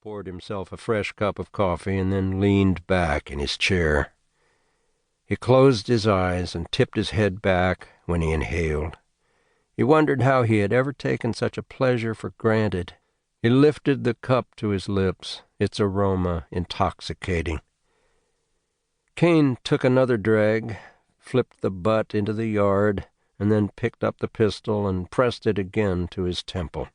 poured himself a fresh cup of coffee, and then leaned back in his chair. He closed his eyes and tipped his head back when he inhaled. He wondered how he had ever taken such a pleasure for granted. He lifted the cup to his lips, its aroma intoxicating. Kane took another drag, flipped the butt into the yard, and then picked up the pistol and pressed it again to his temple.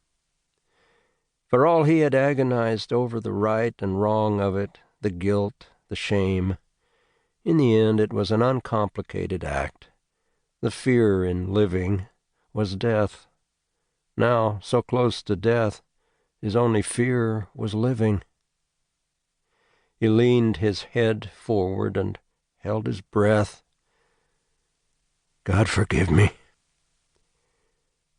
For all he had agonized over the right and wrong of it, the guilt, the shame, in the end it was an uncomplicated act. The fear in living was death. Now, so close to death, his only fear was living. He leaned his head forward and held his breath. God forgive me.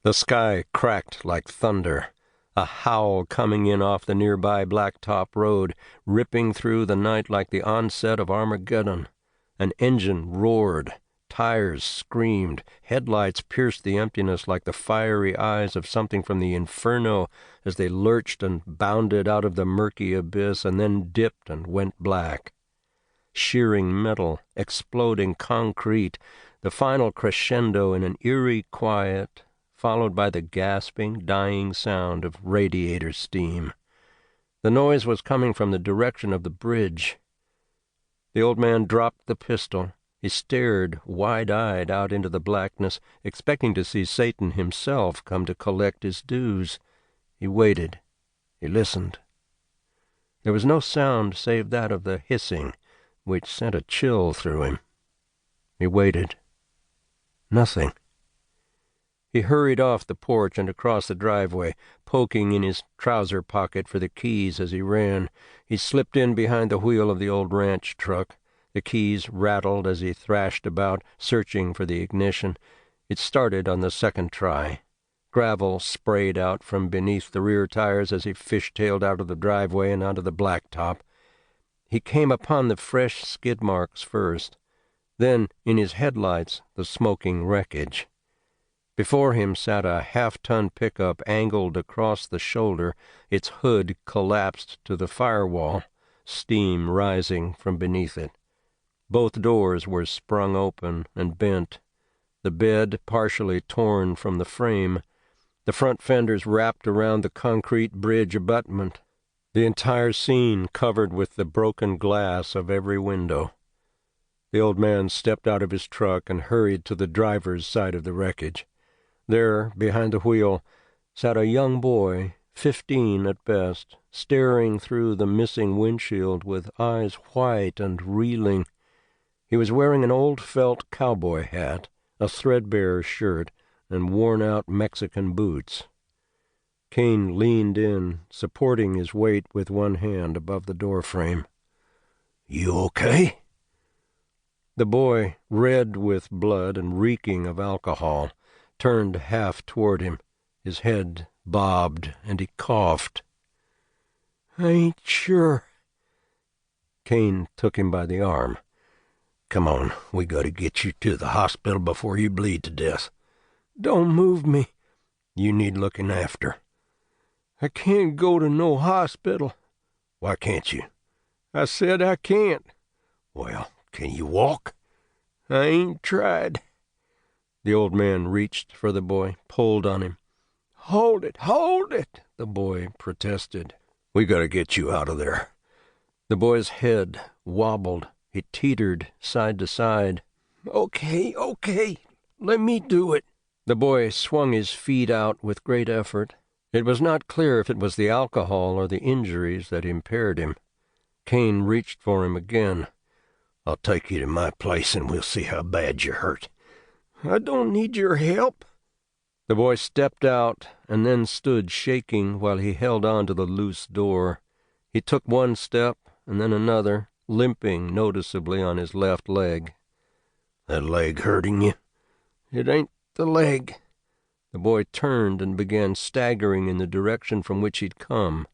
The sky cracked like thunder, a howl coming in off the nearby blacktop road, ripping through the night like the onset of Armageddon. An engine roared, tires screamed, headlights pierced the emptiness like the fiery eyes of something from the inferno as they lurched and bounded out of the murky abyss and then dipped and went black. Shearing metal, exploding concrete, the final crescendo in an eerie quiet, followed by the gasping, dying sound of radiator steam. The noise was coming from the direction of the bridge. The old man dropped the pistol. He stared wide-eyed out into the blackness, expecting to see Satan himself come to collect his dues. He waited. He listened. There was no sound save that of the hissing, which sent a chill through him. He waited. Nothing. He hurried off the porch and across the driveway, poking in his trouser pocket for the keys as he ran. He slipped in behind the wheel of the old ranch truck. The keys rattled as he thrashed about, searching for the ignition. It started on the second try. Gravel sprayed out from beneath the rear tires as he fishtailed out of the driveway and onto the blacktop. He came upon the fresh skid marks first. Then, in his headlights, the smoking wreckage. Before him sat a half-ton pickup angled across the shoulder, its hood collapsed to the firewall, steam rising from beneath it. Both doors were sprung open and bent, the bed partially torn from the frame, the front fenders wrapped around the concrete bridge abutment, the entire scene covered with the broken glass of every window. The old man stepped out of his truck and hurried to the driver's side of the wreckage. There, behind the wheel, sat a young boy, 15 at best, staring through the missing windshield with eyes white and reeling. He was wearing an old felt cowboy hat, a threadbare shirt, and worn-out Mexican boots. Kane leaned in, supporting his weight with one hand above the doorframe. "You okay?" The boy, red with blood and reeking of alcohol, turned half toward him. His head bobbed, and he coughed. "I ain't sure." Kane took him by the arm. "Come on, we gotta get you to the hospital before you bleed to death." "Don't move me." "You need looking after." "I can't go to no hospital." "Why can't you?" "I said I can't." "Well, can you walk?" "I ain't tried." The old man reached for the boy, pulled on him. Hold it, the boy protested. "We gotta get you out of there." The boy's head wobbled. He teetered side to side. Okay, let me do it." The boy swung his feet out with great effort. It was not clear if it was the alcohol or the injuries that impaired him. Kane reached for him again. "I'll take you to my place and we'll see how bad you're hurt." "I don't need your help." The boy stepped out and then stood shaking while he held on to the loose door. He took one step and then another, limping noticeably on his left leg. "That leg hurting you?" "It ain't the leg." The boy turned and began staggering in the direction from which he'd come,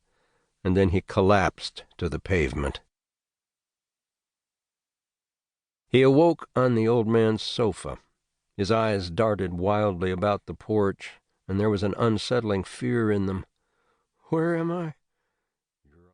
and then he collapsed to the pavement. He awoke on the old man's sofa. His eyes darted wildly about the porch, and there was an unsettling fear in them. "Where am I?"